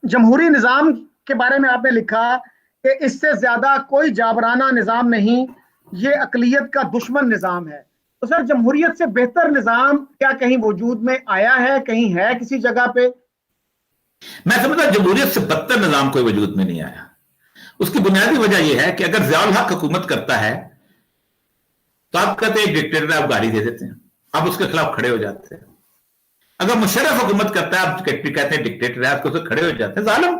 जमहूरी निज़ाम के बारे में आपने लिखा कि इससे ज्यादा कोई जाबराना निज़ाम नहीं, ये अकलियत का दुश्मन निज़ाम है। तो सर, जमहूरियत से बेहतर निज़ाम क्या कहीं वजूद में आया है, कहीं है किसी जगह पे? मैं समझता जमहूरियत से बदतर निज़ाम कोई वजूद में नहीं आया। उसकी बुनियादी वजह यह है कि अगर ज़ियाउल हक हुकूमत करता है तो आप कहते हैं एक डिक्टेटर, आप गाली दे देते हैं, आप उसके खिलाफ खड़े हो जाते हैं। अगर मुशर्रफ हुकूमत करता है, आप कहते हैं डिक्टेटर है, आपको खड़े हो जाते हैं। जालिम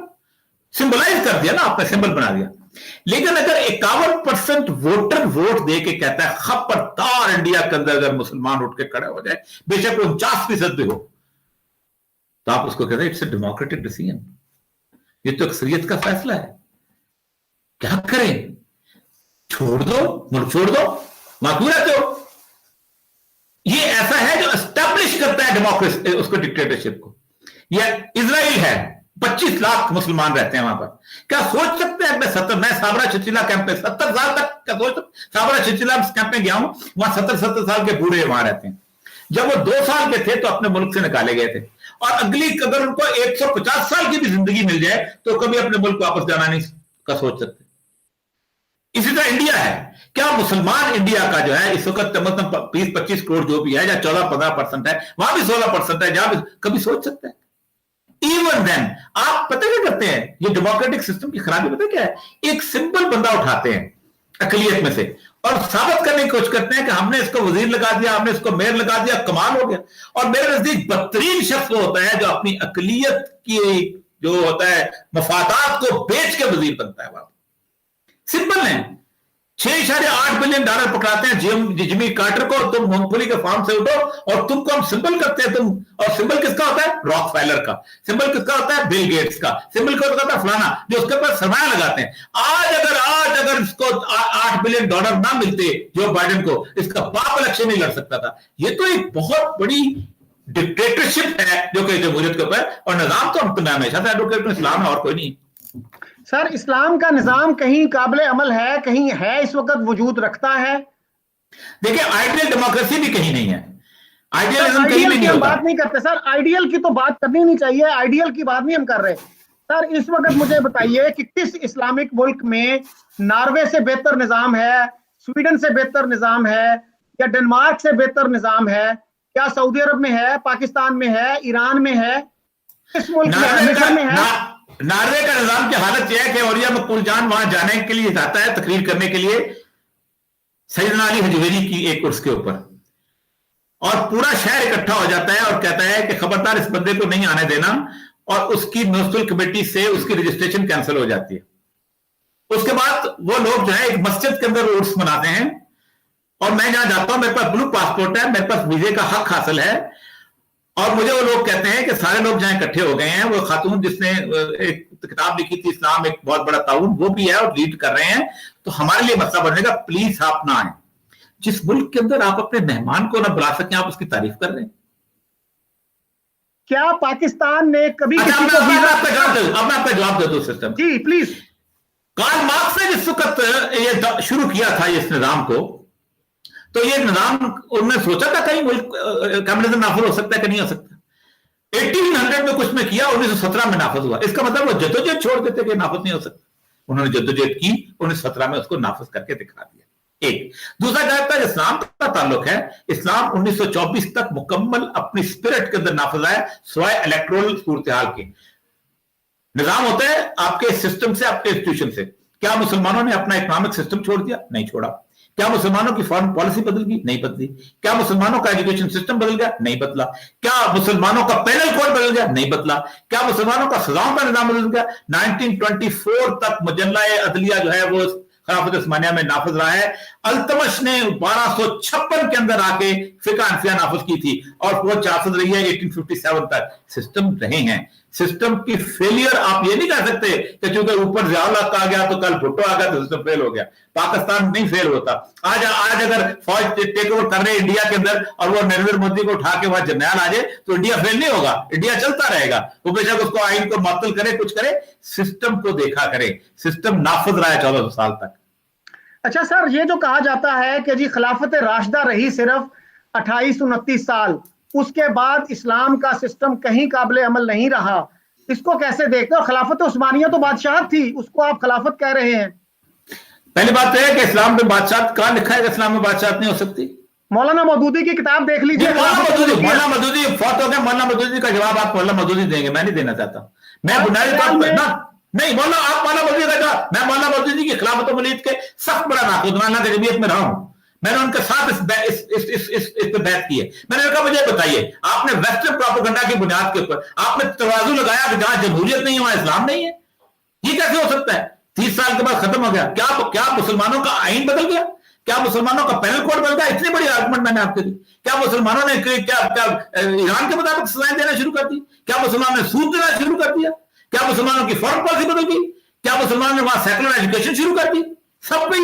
सिंबलाइज कर दिया ना, आपने सिंबल बना दिया। लेकिन अगर 51% वोटर वोट दे के कहता है खबरदार इंडिया के अंदर अगर मुसलमान उठ के खड़े हो जाए, बेशक 49% भी हो, तो आप उसको कहते हैं इट्स ए डेमोक्रेटिक डिसीजन, ये तो अक्सरियत का फैसला है। क्या करें? छोड़ दो, मुल्क छोड़ दो, वहां क्यों रहते हो? ये ऐसा है जो एस्टैब्लिश करता है डेमोक्रेसी, उसको डिक्टेटरशिप को। यह इजराइल है, 25 लाख मुसलमान रहते हैं वहां पर। क्या सोच सकते हैं? मैं साबरा चिचिला कैंप में 70 साल तक, क्या सोच सकते? साबरा चिचिला कैंप में गया हूं, वहां 70 साल के बूढ़े वहां रहते हैं। जब वो 2 साल के थे तो अपने मुल्क से निकाले गए थे, और अगली अगर उनको 150 साल की भी जिंदगी मिल जाए तो कभी अपने मुल्क वापस जाना नहीं का सोच सकते। इसी तरह इंडिया है, क्या मुसलमान इंडिया का जो है इस वक्त मतलब 20-25 करोड़ जो भी है, या 14-15% है, वहां भी 16% है, जहां भी कभी सोच सकते हैं? इवन देन आप पता क्या करते हैं, ये डेमोक्रेटिक सिस्टम की खराबी पता क्या है? एक सिंपल बंदा उठाते हैं अकलियत में से और साबित करने की कोशिश करते हैं कि हमने इसको वजीर लगा दिया, हमने इसको मेयर लगा दिया, कमाल हो गया। और मेरे नजदीक बदतरीन शख्स वो होता है जो अपनी अकलियत की जो होता है मफादात को बेच के वजीर बनता है। वहां सिंपल है, $6.8 बिलियन पकड़ाते हैं जिमी कार्टर को, तुम मूंगफली के फार्म से उठो और तुमको हम सिंबल करते हैं। तुम, और सिंबल किसका होता है? रॉकफेलर का। सिंबल किसका होता है? बिल गेट्स का। सिंबल किसका होता है? फलाना, जो उसके ऊपर सरमाया लगाते हैं। आज अगर इसको $8 बिलियन ना मिलते जो बाइडेन को, इसका बाप इलेक्शन नहीं लड़ सकता था। ये तो एक बहुत बड़ी डिक्टेटरशिप है जो कि जमहूरियत के ऊपर, और निजाम तो हम हमेशा से एडवोकेट इस्लाम है और कोई नहीं। सर, इस्लाम का निज़ाम कहीं काबिले अमल है, कहीं है इस वक्त वजूद रखता है? देखिए, आइडियल डेमोक्रेसी भी कहीं नहीं है, आइडियलिज्म कहीं आइडियल भी की नहीं हम होता। बात नहीं करते सर, आइडियल की तो बात करनी नहीं चाहिए, आइडियल की बात नहीं हम कर रहे। सर, इस वक्त मुझे बताइए कि किस इस्लामिक मुल्क में नॉर्वे से बेहतर निज़ाम है, स्वीडन से बेहतर निज़ाम है, या डेनमार्क से बेहतर निज़ाम है? क्या सऊदी अरब में है, पाकिस्तान में है, ईरान में है, किस मुल्क में है, मिस्र में है? नार्वे का निजाम की हालत यह है कि औलिया मकबूल जान वहां जाने के लिए जाता है तकरीर करने के लिए सैयदना अली हजवेरी की एक उर्स के ऊपर, और पूरा शहर इकट्ठा हो जाता है और कहता है कि खबरदार इस बंदे को नहीं आने देना, और उसकी म्युनिसिपल कमेटी से उसकी रजिस्ट्रेशन कैंसिल हो जाती है। उसके बाद वो लोग जो है एक मस्जिद के अंदर उर्स मनाते हैं, और मैं जहां जाता हूं मेरे पास ब्लू पासपोर्ट है, मेरे पास वीजे का हक हासिल है, और मुझे वो लोग कहते हैं कि सारे लोग जहां इकट्ठे हो गए हैं, वो खातून जिसने एक किताब लिखी थी इस्लाम एक बहुत बड़ा ताउन, वो भी है और रीड कर रहे हैं, तो हमारे लिए मसला बनेगा प्लीज आप ना आए। जिस मुल्क के अंदर आप अपने मेहमान को ना बुला सकें, आप उसकी तारीफ कर रहे हैं। क्या पाकिस्तान ने कभी अच्छा, किसी को आपका जवाब दे दो सिस्टम। जी प्लीज। कार्ल मार्क्स ने जिस वक्त ये शुरू किया था इस निजाम को, तो ये निजाम उन्होंने सोचा था कहीं मुल्क कम्युनिज्म नाफिज हो सकता है कि नहीं हो सकता। 1800 में कुछ में किया, 1917 में नाफिज हुआ। इसका मतलब वो जद्दोजहद छोड़ देते कि नाफिज नहीं हो सकता। उन्होंने जद्दोजहद की, 1917 में उसको नाफिज करके दिखा दिया। एक दूसरा कहता है इस्लाम का ताल्लुक है, इस्लाम 1924 तक मुकम्मल अपनी स्पिरिट के अंदर नाफिज है, सिवाय इलेक्टोरल सूरत-ए-हाल के। निजाम होता है आपके सिस्टम से, आपके इंस्टीट्यूशन से। क्या मुसलमानों ने अपना इकोनॉमिक सिस्टम छोड़ दिया? नहीं छोड़ा। क्या मुसलमानों की फॉरेन पॉलिसी बदल गई? नहीं बदली। क्या मुसलमानों का एजुकेशन सिस्टम बदल गया? नहीं बदला। क्या मुसलमानों का पेनल कोड बदल गया? नहीं बदला। क्या मुसलमानों का सजाओं का निजाम बदल गया? 1924 तक मुजल्ला अदलिया जो है वो खिलाफत उस्मानिया में नाफिज रहा है। अल्तमश ने 1256 के अंदर आके फिका अनफिया नाफिज की थी, और वो नाफिज रही है 1857 तक। सिस्टम रहे हैं, सिस्टम की फेलियर आप ये नहीं कह सकते कि चूंकि ऊपर ज़ियाउल हक आ गया तो कल भुट्टो आ गया तो सिस्टम फेल हो गया। पाकिस्तान नहीं फेल होता। आज अगर फौज टेक ओवर कर रहे इंडिया के अंदर और वो नरेंद्र मोदी को उठा के वहां जर्नैल आ जाए तो इंडिया फेल नहीं होगा, इंडिया चलता रहेगा। वो बेशक उसको आइन को मुअत्तल करे, कुछ करे, सिस्टम को देखा करे। सिस्टम नाफिज रहा है 1400 साल तक। अच्छा सर, ये जो कहा जाता है कि जी खिलाफत राशिदा रही सिर्फ 28-29 साल, उसके बाद इस्लाम का सिस्टम कहीं काबिले अमल नहीं रहा, इसको कैसे देखते हो? खिलाफत उस्मानिया तो बादशाहत थी, उसको आप खिलाफत कह रहे हैं। पहली बात तो है कि इस्लाम में बादशाहत कहां लिखा है कि इस्लाम में बादशाहत नहीं हो सकती? मौलाना मौदूदी की किताब देख लीजिए। मौलाना मौदूदी फौत हो गया, मौलाना मौदूदी का जवाब आप मौलाना मौदूदी देंगे, मैं नहीं देना चाहता। मैं बुनियादी तौर पर ना, नहीं मौलाना, आप मौलाना मौदूदी का जवाब, मैं मौलाना मौदूदी की खिलाफत वलीद के सख्त बड़ा नाखुश, मौलाना की जमीयत में रहा हूं, मैंने उनके साथ इस पे बात की है। मैंने कहा मुझे बताइए, आपने वेस्टर्न प्रोपेगेंडा की बुनियाद के ऊपर आपने तराजू लगाया कि जहां जमहूरियत नहीं है वहां इस्लाम नहीं है, ये कैसे हो सकता है? 30 साल के बाद खत्म हो गया, क्या मुसलमानों का आईन बदल गया? क्या मुसलमानों का पैनल कोड बदल गया? इतनी बड़ी आर्गुमेंट मैंने आपके दी। क्या मुसलमानों ने क्या ईरान के मुताबिक सजाएं देना शुरू कर दी? क्या मुसलमानों ने सूद देना शुरू कर दिया? क्या मुसलमानों की फॉरेन पॉलिसी बदल गई? क्या मुसलमानों ने वहां सेकुलर एजुकेशन शुरू कर दी? सब पे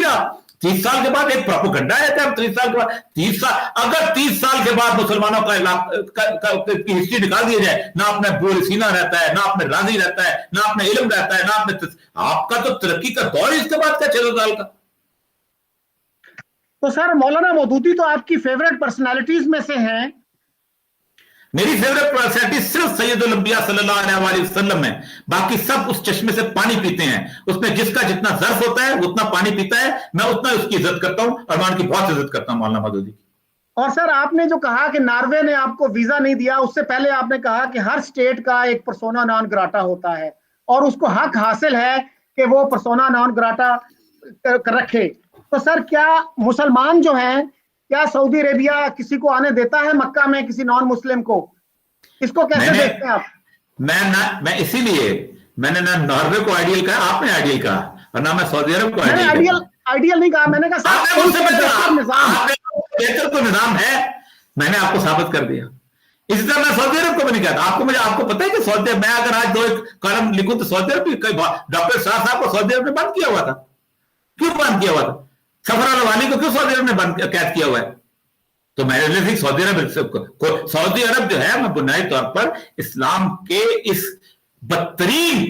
30 साल के बाद एक प्रोपेगेंडा है क्या? 30 साल के बाद, 30 साल, अगर 30 साल के बाद मुसलमानों की हिस्ट्री निकाल दी जाए, ना अपने बोल सीना रहता है, ना अपने राजी रहता है, ना अपने इल्म रहता है, ना अपने, आपका तो तरक्की का दौर इसके बाद का 6 साल का। तो सर मौलाना मौदूदी तो आपकी फेवरेट पर्सनालिटीज में से हैं। मेरी फेवरेट पर्सनालिटी सिर्फ सैयदुल अंबिया सल्लल्लाहु अलैहि वसल्लम है, बाकी सब उस चश्मे से पानी पीते हैं, उसमें जिसका जितना ज़र्फ होता है उतना पानी पीता है, मैं उतना उसकी इज्जत करता हूं और मैं उनकी बहुत इज्जत करता हूं मौलाना मौदूदी की। और सर आपने जो कहा कि नॉर्वे ने आपको वीजा नहीं दिया, उससे पहले आपने कहा कि हर स्टेट का एक पर्सोना नॉन ग्राटा होता है और उसको हक हासिल है कि वो पर्सोना नॉन ग्राटा रखे। तो सर क्या मुसलमान जो हैं, क्या सऊदी अरेबिया किसी को आने देता है मक्का में, किसी नॉन मुस्लिम को? इसको कैसे देखते हैं आप? मैं इसीलिए मैंने ना नॉर्वे को आइडियल कहा, आपने आइडियल कहा, और ना मैं सऊदी अरब को आइडियल नहीं कहा, मैंने कहा बेहतर तो निजाम है, मैंने आपको साबित कर दिया। इसी तरह मैं सऊदी अरब को भी नहीं कहता। आपको पता है कि सऊदी अरब, मैं अगर आज 2 कॉलम लिखूं तो सऊदी अरब भी, डॉक्टर शाह साहब को सऊदी अरब ने बंद किया हुआ था। क्यों बंद किया हुआ था? सफर रवानी को क्यों सऊदी अरब ने बंद कैद किया हुआ है? तो मैंने सऊदी अरब जो है, मैं बुनियादी तौर पर इस्लाम के इस बदतरीन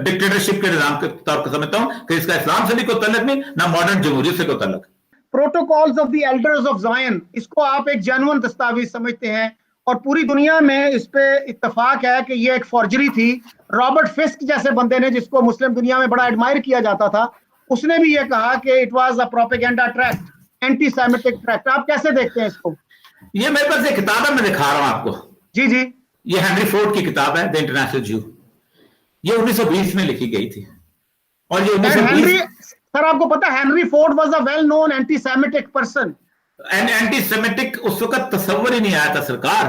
डिक्टेटरशिप के निजाम के तौर पर समझता हूं कि इसका इस्लाम से भी कोई तल्लुक नहीं, ना मॉडर्न जमहूरियत से कोई तल्लुक। Protocols of the elders of Zion, इसको आप एक जेन्युइन दस्तावेज समझते हैं और पूरी दुनिया में इस पे इत्तेफाक है कि ये एक फॉर्जरी थी। रॉबर्ट फिस्क जैसे बंदे ने, जिसको मुस्लिम दुनिया में बड़ा एडमायर किया जाता था, उसने भी ये कहा कि it was a propaganda tract, anti Semitic tract. आप कैसे देखते हैं इसको? ये मेरे पास एक किताब है, मैं दिखा रहा हूं आपको। जी जी, ये हेनरी फोर्ड की किताब है, द इंटरनेशनल ज्यू। ये 1920 में लिखी गई थी और ये 1920। सर आपको पता है Henry Ford was a well known anti Semitic person. Anti Semitic उस वक्त तस्वर ही नहीं आया था सरकार,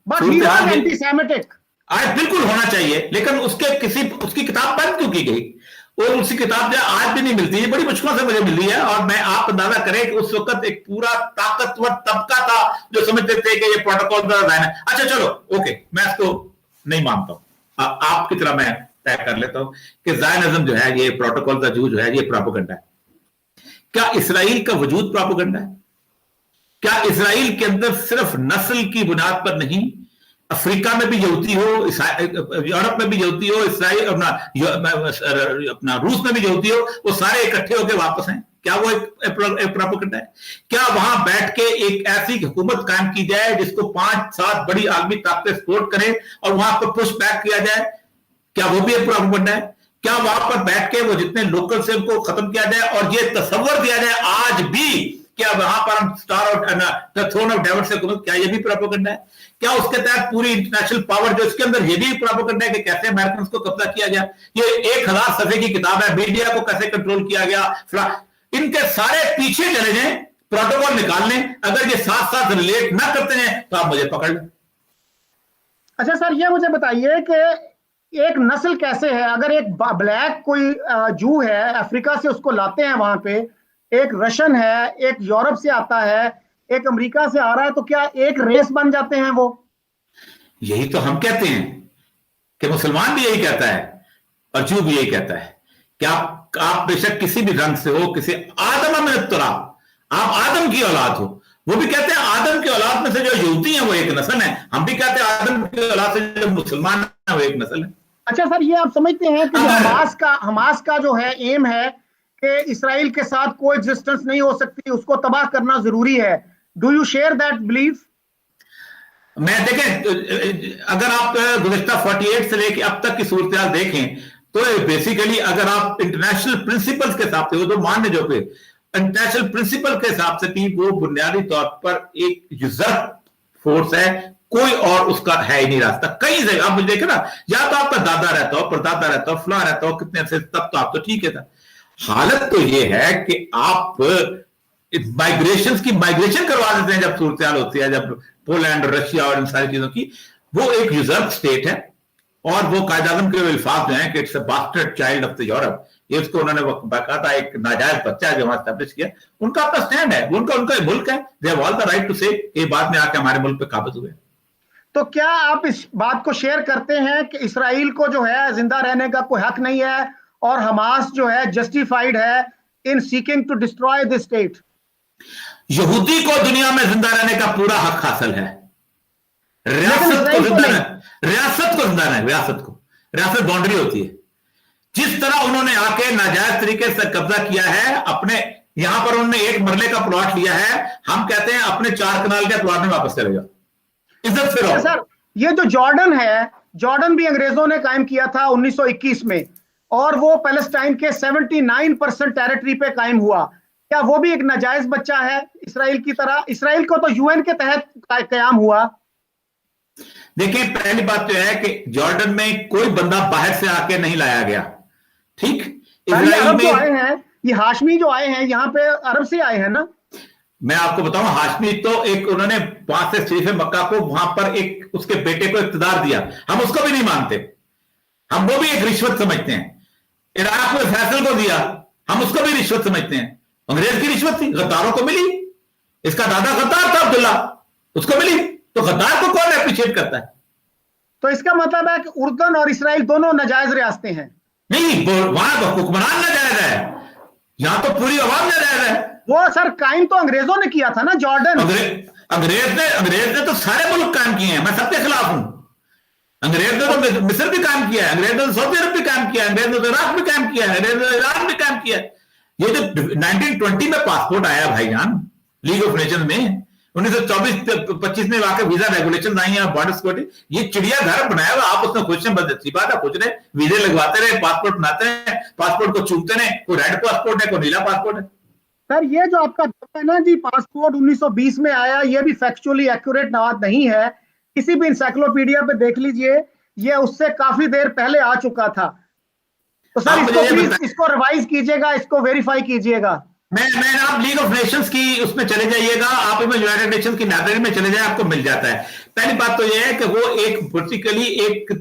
but he was anti Semitic. आज बिल्कुल होना चाहिए, लेकिन उसकी किताब बंद क्यों की गई? और उसकी किताब जो आज भी नहीं मिलती है, बड़ी मुश्किल से मुझे मिली है। और मैं आप अंदाजा करें कि उस वक्त एक पूरा ताकतवर तबका था जो समझते थे कि ये प्रोटोकॉल का है। अच्छा चलो ओके, मैं इसको नहीं मानता हूं, आपकी तरह मैं तय कर लेता हूं कि ज़ायनिज़्म जो है, ये प्रोटोकॉल का जो है, ये प्रोपेगेंडा है। क्या इसराइल का वजूद प्रोपेगेंडा है? क्या इसराइल के अंदर सिर्फ नस्ल की बुनियाद पर नहीं, अफ्रीका में भी यहूदी हो, यूरोप में भी यहूदी हो, इसराइल अपना रूस में भी यहूदी हो, वो सारे इकट्ठे होकर वापस हैं? क्या वो एक प्रोपेगेंडा है? क्या वहां बैठ के एक ऐसी हुकूमत कायम की जाए जिसको 5-7 बड़ी आलमी ताकतें सपोर्ट करें और वहां पर पुश बैक किया जाए? क्या वो भी एक प्रोपेगेंडा है? क्या वहां पर बैठ के वो जितने लोकल से उनको खत्म किया जाए और ये तस्वर दिया जाए आज भी क्या वहां पर हम स्टार और थ्रोन ऑफ डेविड से, क्या ये भी प्रोपेगेंडा है? क्या उसके तहत पूरी इंटरनेशनल पावर जो इसके अंदर, ये भी प्रोपेगेंडा है कि कैसे अमेरिकन को कब्जा किया गया? ये 1000 सफ़े की किताब है, मीडिया को कैसे कंट्रोल किया गया। इनके सारे पीछे चले जाएं, प्रोटोकॉल निकाल लें, अगर ये साथ साथ रिलेट ना करते हैं तो आप मुझे पकड़ लें। अच्छा सर, ये मुझे बताइए कि एक नस्ल कैसे है? अगर एक ब्लैक कोई जू है, अफ्रीका से उसको लाते हैं वहां पे, एक रशियन है, एक यूरोप से आता है, एक अमेरिका से आ रहा है, तो क्या एक रेस बन जाते हैं वो? यही तो हम कहते हैं कि मुसलमान भी यही कहता है और जू भी यही कहता है कि आप बेशक किसी भी रंग से हो, किसी आदम में तुराब, आप आदम की औलाद हो। वो भी कहते हैं आदम की औलाद में से जो यहूदी हैं वो एक नस्ल है, हम भी कहते हैं आदम की औलाद से जो मुसलमान है वो एक नस्ल है। अच्छा सर, ये आप समझते हैं कि हमास का जो है एम है कि इसराइल के साथ कोई एग्जिस्टेंस नहीं हो सकती, उसको तबाह करना जरूरी है। Do you share that belief? मैं देखें, अगर आप गुज़िश्ता 48 से लेके अब तक की सूरत देखें तो बेसिकली अगर आप इंटरनेशनल प्रिंसिपल्स के हिसाब से, वो तो मान्य जो पे इंटरनेशनल प्रिंसिपल के हिसाब से भी वो बुनियादी तौर पर एक यूजर्फ फोर्स है, कोई और उसका है ही नहीं रास्ता। कई जगह आप मुझे देखे ना, या तो आपका दादा रहता हो, परदादा रहता हो, फला रहता हो, कितने से तब तो आप तो ठीक है था। हालत तो ये है कि आप माइग्रेशन करवा देते हैं जब सूरत होती है, जब पोलैंड और रशिया और इन सारी चीजों की, वो एक यूजर्फ स्टेट है और वो कायद आज़म के अल्फाज जो है कि it's a bastard child of the Europe, ये उसको उन्होंने बाकायदा एक नाजायज बच्चा है जो वहां स्टैब्लिश किया। उनका अपना स्टैंड है, उनका मुल्क है, they have all the right to say, ये बाद में आके हमारे मुल्क पे काबिज हुए। तो क्या आप इस बात को शेयर करते हैं कि इसराइल को जो है जिंदा रहने का कोई हक नहीं है और हमास जो है जस्टिफाइड है in seeking to destroy this state? यहूदी को दुनिया में जिंदा रहने का पूरा हक हासिल है, रियासत को जिंदा रहना, रियासत बाउंड्री होती है। जिस तरह उन्होंने आके नाजायज तरीके से कब्जा किया है अपने, यहां पर उन्होंने एक मरले का प्लॉट लिया है, हम कहते हैं अपने 4 कनाल के प्लॉट में वापस चले जाओ, इज्जत से रहो। सर, ये जो जॉर्डन है, जॉर्डन भी अंग्रेजों ने कायम किया था 1921 में, और वो पैलेस्टाइन के 79% टेरिटरी पे कायम हुआ। क्या वो भी एक नाजायज बच्चा है इसराइल की तरह? इसराइल को तो यूएन के तहत कायम हुआ। देखिए, पहली बात तो है कि जॉर्डन में कोई बंदा बाहर से आके नहीं लाया गया, ठीक? इसराइल में जो आए हैं, ये हाशमी जो आए हैं यहाँ पे अरब से आए हैं ना। मैं आपको बताऊं, हाशमी तो एक उन्होंने वहां से शरीफ मक्का को वहां पर एक उसके बेटे को इख्तिदार दिया, हम उसको भी नहीं मानते, हम वो भी एक रिश्वत समझते हैं। इराक में फैसल को दिया, हम उसको भी रिश्वत समझते हैं, अंग्रेज की रिश्वत थी, गद्दारों को मिली। इसका दादा गद्दार था अब्दुल्ला, उसको मिली, तो गद्दार को कौन एप्रिशिएट करता है? तो इसका मतलब है कि उर्दन और इसराइल दोनों नाजायज रियासतें हैं। नहीं, वहां तो हुक्मरान नाजायज है, यहां तो पूरी आवाम नाजायज है। वो सर कायम तो अंग्रेजों ने किया था ना जॉर्डन। अंग्रेज ने तो सारे मुल्क कायम किए हैं, मैं सबके खिलाफ हूं। अंग्रेज ने तो मिस्र भी कायम किया है, अंग्रेज ने तो सऊदी अरब भी कायम किया है, अंग्रेज ने तो इराक भी कायम किया है, अंग्रेज ने ईरान भी कायम किया है। ये जो 1920 में पासपोर्ट आया भाईजान लीग ऑफ नेशन में, 1924-25 में वाकई वीजा रेगुलेशन आई है, बॉर्डर सिक्योरिटी, ये चिड़ियाघर बनाया हुआ, आप उसमें क्वेश्चन बदलती बात है, कुछ रहे वीजे लगवाते रहे, पासपोर्ट बनाते रहे, पासपोर्ट को चूमते रहे, कोई रेड पासपोर्ट है, कोई नीला पासपोर्ट है। सर, ये जो आपका है ना जी, पासपोर्ट 1920 में आया, ये भी फैक्चुअली एक्यूरेट बात नहीं है। किसी भी इंसाइक्लोपीडिया पे देख लीजिए, ये उससे काफी देर पहले आ चुका था। तो सर इसको प्लीज इसको रिवाइज कीजिएगा, इसको वेरीफाई कीजिएगा। मैं आप लीग ऑफ नेशंस की उसमें चले जाइएगा, आप यूनाइटेड नेशंस की लाइब्रेरी में चले जाए, आपको मिल जाता है। पहली बात तो यह है कि वो एक वर्टिकली एक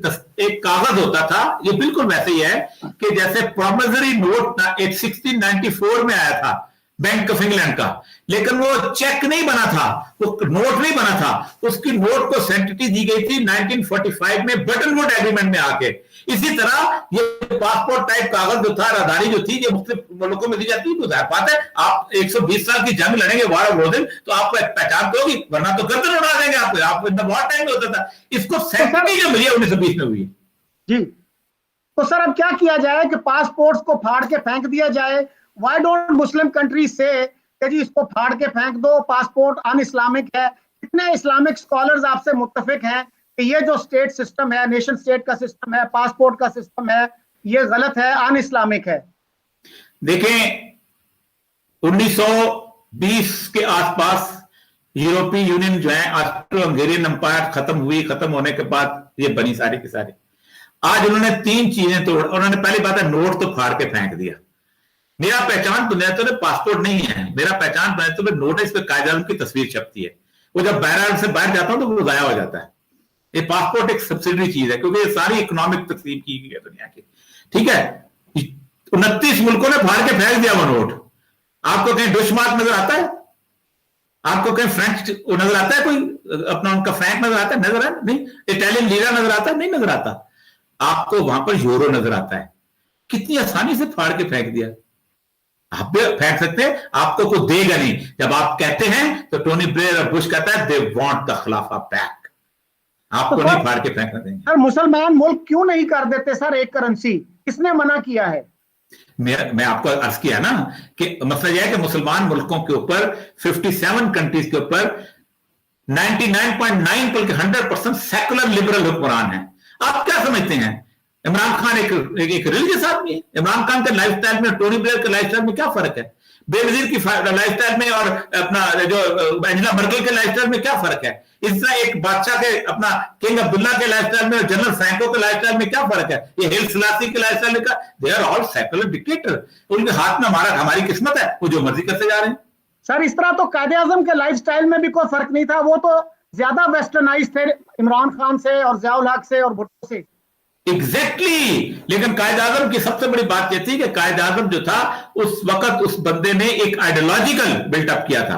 कागज होता था, ये बिल्कुल वैसे ही है कि जैसे प्रॉमिसरी नोट 1694 में आया था बैंक ऑफ इंग्लैंड का, लेकिन वो चेक नहीं बना था, वो नोट नहीं बना था, उसकी नोट को सेंटिटी दी गई थी 1945 में बटनवुड एग्रीमेंट में आके। इसी तरह ये पासपोर्ट टाइप कागज जो था, राहदारी जो थी, ये मुख्तलिफ मुल्कों में दी जाती है। तो जाहिर बात है, आप 120 साल की जंग लड़ेंगे वार वो दिन, तो आपको एक पहचान तो होगी, वरना तो गर्दन उड़ा देंगे आपको। आप इतना बहुत टाइम में होता था, इसको सेंटिटी जो मिली है 1920 में हुई जी। तो सर अब क्या किया जाए कि पासपोर्ट्स को फाड़ के फेंक दिया जाए? Why don't Muslim countries say कि जी इसको फाड़ के फेंक दो, पासपोर्ट अन इस्लामिक है? कितने इस्लामिक स्कॉलर्स आपसे मुत्तफिक हैं कि ये जो स्टेट सिस्टम है, नेशन स्टेट का सिस्टम है, पासपोर्ट का सिस्टम है, ये गलत है, अन इस्लामिक है? देखें, 1920 के आसपास यूरोपीय यूनियन जो है, ऑस्ट्रो हंगेरियन एम्पायर खत्म हुई, खत्म होने के बाद ये बनी सारी की सारी। आज उन्होंने 3 चीजें तोड़, उन्होंने पहली बात है नोट तो फाड़ के फेंक दिया। मेरा पहचान बुनियाद तो पासपोर्ट नहीं है, मेरा पहचान बुनियाद तो नोट है, इस पर कायद की तस्वीर छपती है, वो जब बैरल से बाहर जाता हूं तो वो गायब हो जाता है। ये पासपोर्ट एक सब्सिडरी चीज है, क्योंकि ये सारी इकोनॉमिक तकसीम की गई है दुनिया की, ठीक है। 29 मुल्कों ने फाड़ के फेंक दिया वो नोट। आपको कहीं डुशमार्क नजर आता है? आपको कहीं फ्रेंच नजर आता है? कोई अपना उनका फ्रैंक नजर आता है? नजर है नहीं। इटालियन लीरा नजर आता है? नहीं नजर आता। आपको वहां पर यूरो नजर आता है। कितनी आसानी से फाड़ के फेंक दिया। आप भी फेंक सकते हैं, आपको कोई देगा नहीं। जब आप कहते हैं तो टोनी ब्लेयर और बुश कहता है दे वांट द खिलाफा बैक, आपको तो नहीं फाड़ के फेंकना देंगे। सर मुसलमान मुल्क क्यों नहीं कर देते सर एक करेंसी? किसने मना किया है? मैं आपको अर्ज किया ना कि मसला यह है कि मुसलमान मुल्कों के ऊपर 57 कंट्रीज के ऊपर 99.9 बल्कि 100% सेकुलर लिबरल हुक्मरान है। आप क्या समझते हैं इमरान खान एक रिलीजियस आदमी है? इमरान खान के लाइफस्टाइल में टोनी ब्लेयर के लाइफस्टाइल में क्या फर्क है? बेनजीर की लाइफस्टाइल में और अपना जो एंजेला मर्केल के लाइफस्टाइल में क्या फर्क है? इस तरह एक बादशाह के अपना किंग अब्दुल्ला के लाइफस्टाइल में और जनरल फ्रैंको के लाइफस्टाइल में क्या फर्क है? ये हेल सलासी के लाइफस्टाइल का, they are all secular dictator. उनके हाथ में हमारी किस्मत है, वो जो मर्जी करते जा रहे हैं। सर इस तरह तो कायदे आजम के लाइफस्टाइल में भी कोई फर्क नहीं था, वो तो ज्यादा वेस्टर्नाइज थे इमरान खान से और जियाउल हक से और भुट्टो से। एग्जैक्टली लेकिन कायदे आजम की सबसे बड़ी बात यह थी कि कायदे आजम जो था उस वक्त उस बंदे ने एक आइडियोलॉजिकल बिल्डअप किया था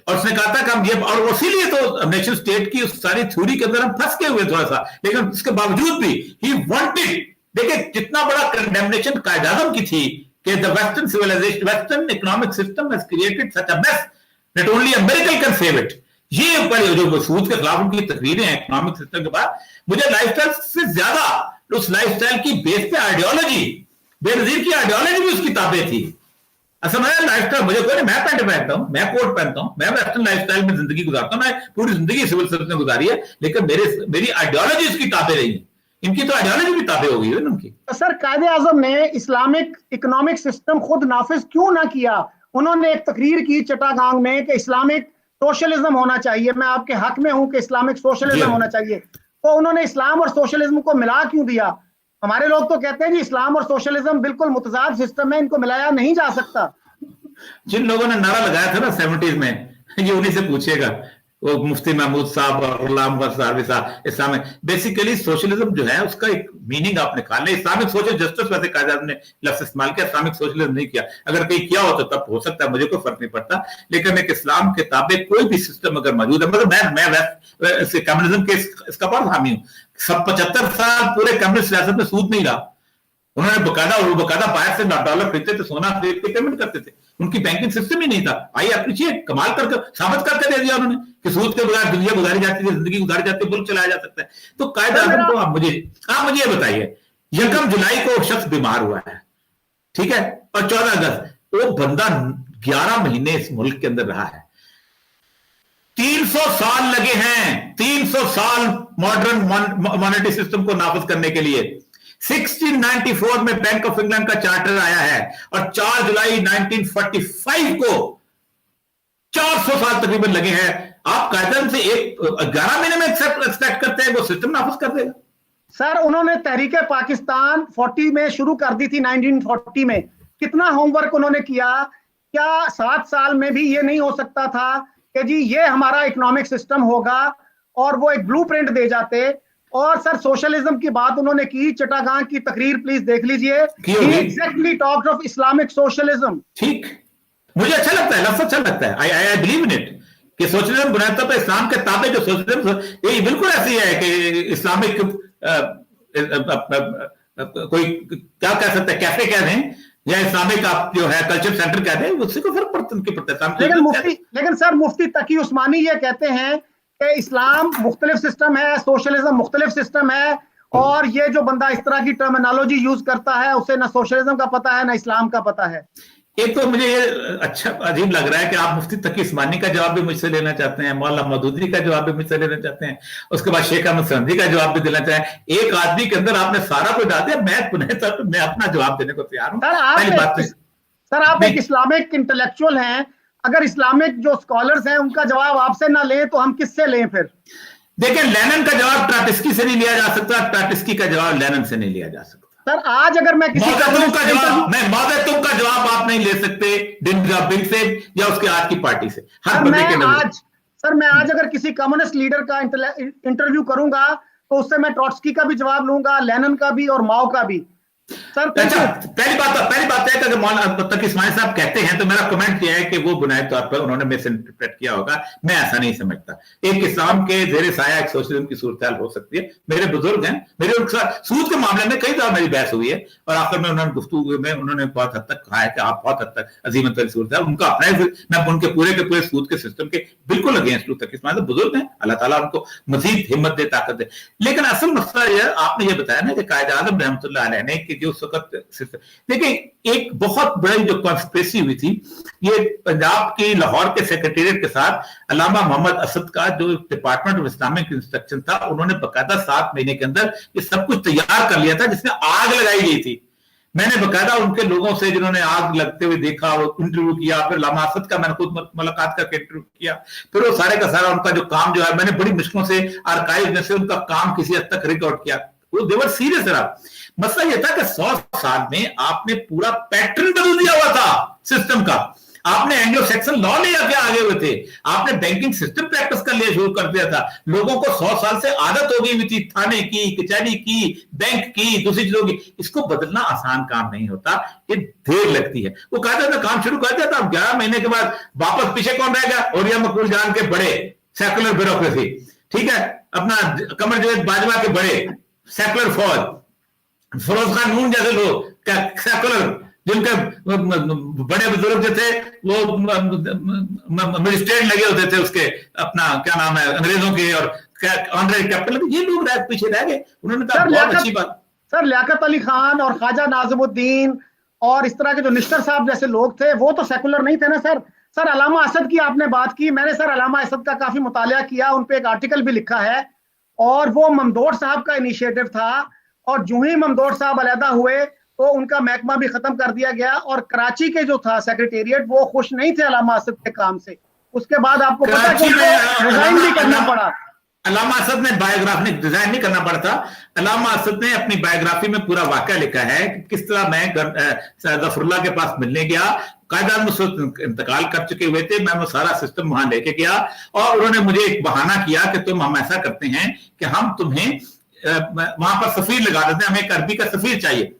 और उसने कहा था कि हम ये, और इसीलिए तो नेशनल स्टेट की उस सारी थ्योरी के अंदर हम फंस के हुए थोड़ा सा, लेकिन उसके बावजूद भी ही वांटेड, देखिए कितना बड़ा कंडेमनेशन कायदे आजम की थी कि the western civilization, western economic system has created such a mess that only America can save it. ये बड़े जो सूद के खिलाफ उनकी तकरीरें हैं इकोनॉमिक सिस्टम के बाद, मुझे लाइफस्टाइल से ज्यादा उस लाइफस्टाइल की बेस पे आइडियोलॉजी, बेनजीर की आइडियोलॉजी भी उसकी ताबे थी। असल में लाइफस्टाइल मुझे कोई नहीं, मैं पैंट पहनता हूं, मैं कोट पहनता हूं, मैं वेस्टर्न लाइफस्टाइल में जिंदगी गुजारता हूं, मैं पूरी जिंदगी सिविल सर्विस में गुजारी है, लेकिन मेरी आइडियोलॉजी उसकी ताबे रही है। इनकी तो आइडियोलॉजी भी ताबे हो गई है उनकी। सर कायदे आजम ने इस्लामिक इकोनॉमिक सिस्टम खुद नाफिज क्यों ना किया? उन्होंने एक तकरीर की चिटागांग में कि इस्लामिक सोशलिज्म होना चाहिए, मैं आपके हक में हूं कि इस्लामिक सोशलिज्म होना चाहिए, तो उन्होंने इस्लाम और सोशलिज्म को मिला क्यों दिया? हमारे लोग तो कहते हैं जी इस्लाम और सोशलिज्म बिल्कुल मुतजाद सिस्टम है, इनको मिलाया नहीं जा सकता। जिन लोगों ने नारा लगाया था ना 70s में, ये उन्हीं से पूछिएगा, वो मुफ्ती महमूद साहब और गुलाम साहब। इस्लामिक बेसिकली सोशलिज्म जो है उसका एक मीनिंग आप निकाल लें। इस्लामिक सोशल जस्टिस वैसे कायदे आजम ने लफ्ज इस्तेमाल किया, इस्लामिक सोशलिज्म नहीं किया। अगर कहीं किया हो तो तब हो सकता है, मुझे कोई फर्क नहीं पड़ता, लेकिन एक इस्लाम के ताबे कोई भी सिस्टम अगर मौजूद है, मतलब मैं कम्युनिज्म के इसका बहुत हामी हूं। सब 75 साल पूरे कम्युनिस्ट सियासत में सूद नहीं रहा। उन्होंने बकायदा बाहर से डॉलर खरीदते थे, सोना खरीद के पेमेंट करते थे, उनकी बैंकिंग सिस्टम ही नहीं था। आई अप्रिशिएट, कमाल करके साबित करके दे दिया उन्होंने कि सूद के बगैर दुनिया गुजारी जाती है, जिंदगी गुजारी जाती है, मुल्क चलाया जा सकता है। तो कायदे आजम को आप मुझे ये बताइए, 1 जुलाई को शख्स बीमार हुआ है, ठीक है, और 14 अगस्त वो बंदा 11 महीने इस मुल्क के अंदर रहा है। 300 साल लगे हैं, 300 साल मॉडर्न मॉनेटरी सिस्टम को नाफिज करने के लिए। 1694 में बैंक ऑफ इंग्लैंड का चार्टर आया है और 4 जुलाई 1945 को 400 साल तकरीबन लगे हैं। आप कायदे से 11 महीने में एक्सपेक्ट करते हैं वो सिस्टम नाफिज कर देगा? सर उन्होंने तहरीक पाकिस्तान 40 में शुरू कर दी थी, 1940 में। कितना होमवर्क उन्होंने किया? क्या 7 साल में भी ये नहीं हो सकता था कि जी ये हमारा इकोनॉमिक सिस्टम होगा, और वो एक ब्लूप्रिंट दे जाते? और सर सोशलिज्म की बात उन्होंने की, चिटागांग की तकरीर प्लीज देख लीजिए, exactly talked of Islamic socialism. ठीक, मुझे अच्छा लगता है, लफ्ज़ अच्छा लगता है, आई बिलीव इन इट कि सोशलिज्म बुनियाद पर इस्लाम के ताबे जो सोशलिज्म, ये बिल्कुल ऐसी है कि इस्लामिक कोई क्या कह सकता है, कैफे कह दें या इस्लामिक आप जो है कल्चर सेंटर कह दें, उससे कोई फर्क पड़ता है। लेकिन सर मुफ्ती तकी उस्मानी ये कहते हैं कि इस्लाम मुख्तलिफ सिस्टम है, सोशलिज्म मुख्तलिफ सिस्टम है, और ये जो बंदा इस तरह की टर्मिनोलॉजी यूज करता है उसे ना सोशलिज्म का पता है ना इस्लाम का पता है। एक तो मुझे ये अच्छा अजीब लग रहा है कि आप मुफ्ती तकी उस्मानी का जवाब भी मुझसे लेना चाहते हैं, मौलाना मौदूदी का जवाब भी मुझसे लेना चाहते हैं, उसके बाद शेख अहमद संधी का जवाब भी देना चाहें। एक आदमी के अंदर आपने सारा कुछ डाल दिया। मैं अपना जवाब देने को तैयार हूं। सर आप एक इस्लामिक इंटेलेक्चुअल हैं, अगर इस्लामिक जो स्कॉलर्स हैं उनका जवाब आपसे ना लें तो हम किससे लें फिर? देखिए, लेनिन का जवाब ट्राटस्की से नहीं लिया जा सकता, ट्राटस्की का जवाब लेनिन से नहीं लिया जा सकता। सर आज अगर मैं किसी माओ का जवाब आप नहीं ले सकते डेंग जाओपिंग से या उसके आज की पार्टी से। मैं आज अगर किसी कम्युनिस्ट लीडर का इंटरव्यू करूंगा तो उससे मैं ट्रॉट्स्की का भी जवाब लूंगा, लेनिन का भी और माओ का भी। सर अच्छा, पहली बात है कि अगर मौलाना तकी उस्मानी साहब कहते हैं तो मेरा कमेंट यह है कि वो बुनियादी तौर पर उन्होंने मिस इंटरप्रेट किया होगा। मैं ऐसा नहीं समझता। एक इस्लाम के जेर साया एक सोशलिज्म की सूरत हो सकती है। मेरे बुजुर्ग हैं, मेरे उनके साथ सूद के मामले में कई दफा मेरी बहस हुई है और आखिर में उन्होंने गुफ्तगू में उन्होंने बहुत हद तक कहा है कि आप बहुत हद तक अजीम तरीके सूरत है उनका अपना, मैं उनके पूरे के पूरे सूद के सिस्टम के बिल्कुल अगेंस्ट हूं। तकी उस्मानी बुजुर्ग हैं, अल्लाह ताला उनको मजीद हिम्मत दे, ताकत दे। लेकिन असल मसला यह आपने ये बताया ना कि कायदे आज़म रहमतुल्लाह अलैह ने कि जो उस वक्त देखिए एक बहुत बड़ी जो कॉन्स्पिरेसी हुई थी, ये पंजाब की लाहौर के सेक्रेटेरिएट के साथ अल्लामा मोहम्मद असद का जो डिपार्टमेंट ऑफ इस्लामिक इंस्ट्रक्शन था, उन्होंने बकायदा 7 महीने के अंदर ये सब कुछ तैयार कर लिया था, जिसमें आग लगाई गई थी। मैंने बकायदा उनके लोगों से जिन्होंने आग लगते हुए देखा और इंटरव्यू किया, फिर अल्लामा असद का मैंने खुद मुलाकात करके इंटरव्यू किया, फिर वो सारे का सारा उनका जो काम जो है मैंने बड़ी मुश्किलों से आर्काइव में से उनका काम किसी हद तक रिकॉर्ड किया। वो देवर सीरियस रहा। मसला यह था कि 100 साल में आपने पूरा पैटर्न बदल दिया हुआ था सिस्टम का। आपने एंग्लो सेक्शन लॉ ले आके आगे हुए थे, आपने बैंकिंग सिस्टम प्रैक्टिस कर लिया शुरू कर दिया था। लोगों को 100 साल से आदत हो गई हुई थी थाने की, कचहरी की, बैंक की, दूसरी चीजों की। इसको बदलना आसान काम नहीं होता, ये देर लगती है। वो कहता था काम शुरू कर दिया था, 11 महीने के बाद वापस पीछे कौन रह गया? ओरिया मकबूल जान के बड़े सेकुलर ब्यूरोक्रेसी, ठीक है, अपना कमर जावेद बाजवा के बड़े सेकुलर फौज, फिरोज खान नून जैसे लोग सेकुलर, जिनके बड़े बुजुर्ग जो थे वो मजिस्ट्रेट लगे होते थे, उसके अपना क्या नाम है अंग्रेजों के, और ऑनरेरी कैप्टन, ये लोग पीछे रह गए। उन्होंने कहा बहुत अच्छी बात। सर लियाकत अली खान और ख्वाजा नाज़िमुद्दीन और इस तरह के जो निश्तर साहब जैसे लोग थे, वो तो सेकुलर नहीं थे ना सर। सर अल्लामा असद की आपने बात की, मैंने सर अल्लामा असद का काफी मुतालिया किया, उन पे एक आर्टिकल भी लिखा है, और वो ममदोड साहब का इनिशिएटिव था। और जो ही ममदोड साहब अलहदा हुए तो उनका महकमा भी खत्म कर दिया गया, और कराची के जो था सेक्रेटेरिएट वो खुश नहीं थे अल्लामा असद के काम से। उसके बाद आपको पता है कि रिजाइन भी करना पड़ा। अल्लामा असद ने बायोग्राफी डिजाइन नहीं करना पड़ता। अल्लामा असद ने अपनी बायोग्राफी में पूरा वाकया लिखा है कि किस तरह मैं जफरुल्लाह के पास मिलने गया, कायदा मुझसे इंतकाल कर चुके हुए थे, मैं वो सारा सिस्टम वहां लेके गया, और उन्होंने मुझे एक बहाना किया कि हम ऐसा करते हैं कि हम तुम्हें वहां पर सफीर लगा देते हैं, हमें एक अरबी का सफीर चाहिए।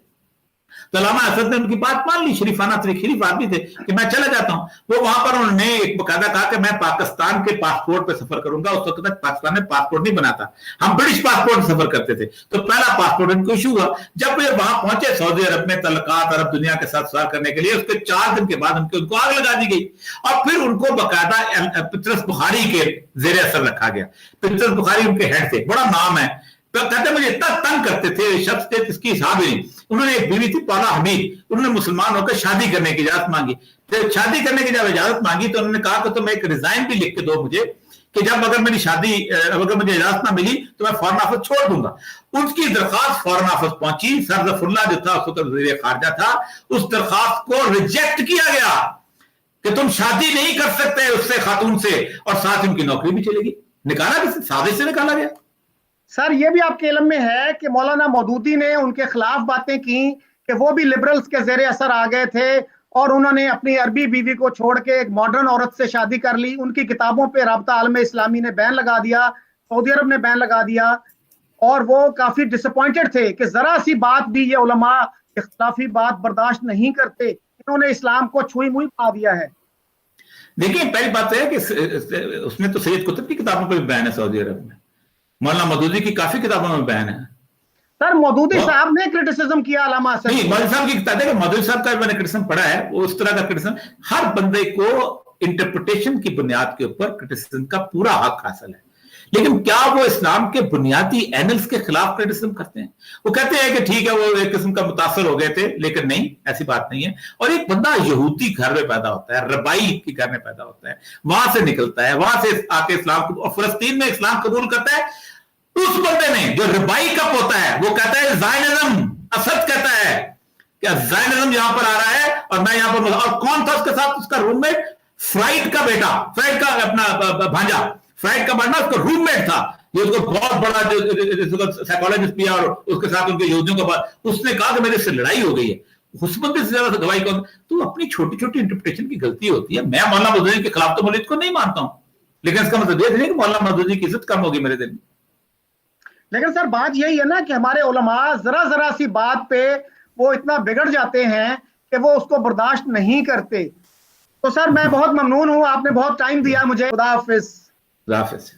तो अल्लामा असद ने उनकी बात मान ली, शरीफाना शरीफ आदमी थे, कि मैं चला जाता हूं। वो वहां पर उन्होंने एक बकायदा कहा कि मैं पाकिस्तान के पासपोर्ट पे सफर करूंगा। उस वक्त तक पाकिस्तान में पासपोर्ट नहीं बनाता, हम ब्रिटिश पासपोर्ट में सफर करते थे। तो पहला पासपोर्ट उनको इशू हुआ। जब वे वहां पहुंचे सऊदी अरब में तलकात अरब दुनिया के साथ सफर करने के लिए, उसके 4 दिन के बाद उनको आग लगा दी गई, और फिर उनको बकायदा पितरस बुखारी के जेर असर रखा गया। पितरस बुखारी उनके हेड थे, बड़ा नाम है। तो कहते मुझे इतना तंग करते थे शख्स थे, इसकी हिसाब ही नहीं। उन्होंने एक बीवी थी पाला हमीद, उन्होंने मुसलमान होकर शादी करने की इजाजत मांगी। तो शादी करने की जब इजाजत मांगी तो उन्होंने कहा कि तुम एक रिजाइन भी लिख के दो मुझे, कि जब अगर मेरी शादी अगर मुझे इजाजत ना मिली तो मैं फौरन ऑफिस छोड़ दूंगा। उसकी दरखास्त फौरन ऑफिस पहुंची। सर जफरुल्लाह जो था उस वक्त वज़ीर खारजा था, उस दरखास्त को रिजेक्ट किया गया कि तुम शादी नहीं कर सकते उससे, खातून से, और साथ उनकी नौकरी भी चलेगी। निकाला किसी साजिश से निकाला गया। सर ये भी आपके इल्म में है कि मौलाना मौदूदी ने उनके खिलाफ बातें की कि वो भी लिबरल्स के जेरे असर आ गए थे, और उन्होंने अपनी अरबी बीवी को छोड़ के एक मॉडर्न औरत से शादी कर ली। उनकी किताबों पे राब्ता आलम इस्लामी ने बैन लगा दिया, सऊदी अरब ने बैन लगा दिया, और वो काफी डिसअपॉइंटेड थे कि जरा सी बात भी ये उलमा इख्तिलाफी बात बर्दाश्त नहीं करते। इन्होंने इस्लाम को छुई मुई पा दिया है। देखिए पहली बात है कि उसमें तो सैयद कुतुब की किताबों पर भी बैन है सऊदी अरब में, मौलाना मौदूदी की काफी किताबों में बैन है। सर मौदूदी साहब ने क्रिटिसिज्म किया अल्लामा असद, नहीं मौदूदी साहब की किताब है, मौदूदी साहब का मैंने क्रिटिसिज्म पढ़ा है, वो उस तरह का क्रिटिसिज्म, हर बंदे को इंटरप्रिटेशन की बुनियाद के ऊपर क्रिटिसिज्म का पूरा हक हासिल है। लेकिन क्या वो इस्लाम के बुनियादी एनल्स के खिलाफ क्रिटिसिज्म करते हैं? वो कहते हैं कि ठीक है वो एक किस्म का मुतासर हो गए थे, लेकिन नहीं, ऐसी बात नहीं है। और एक बंदा यहूदी घर में पैदा होता है, रबाई के घर में पैदा होता है, वहां से निकलता है, वहां से आके इस्लाम और फिलिस्तीन में इस्लाम कबूल करता है। उस बंदे ने जो रबाई कप होता है वो कहता है ज़ायनिज़्म, असद कहता है कि ज़ायनिज़्म यहां पर आ रहा है और मैं यहां पर। और कौन था उसके साथ? उसका रूममेट फ्राइड का बेटा, फ्राइड का अपना भांजा, फ्राइड का भांजा उसका रूममेट था, ये उसको बहुत बड़ा जो साइकोलॉजिस्ट भी, और उसके साथ उनके यहूदियों का बात। उसने कहा कि मेरे से लड़ाई हो गई है। उस बंदे से ज्यादा गवाही कौन? तो अपनी छोटी छोटी इंटरप्रिटेशन की गलती होती है। मैं मौलाना मौदूदी के खिलाफ तो मौलूद को नहीं मानता हूं, लेकिन इसका मतलब ये नहीं कि मौलाना मौदूदी की इज्जत कम होगी मेरे दिल में। लेकिन सर बात यही है ना कि हमारे उलमा जरा जरा सी बात पे वो इतना बिगड़ जाते हैं कि वो उसको बर्दाश्त नहीं करते। तो सर मैं बहुत ममनून हूं, आपने बहुत टाइम दिया मुझे। खुदा हाफिज। खुदा हाफिज।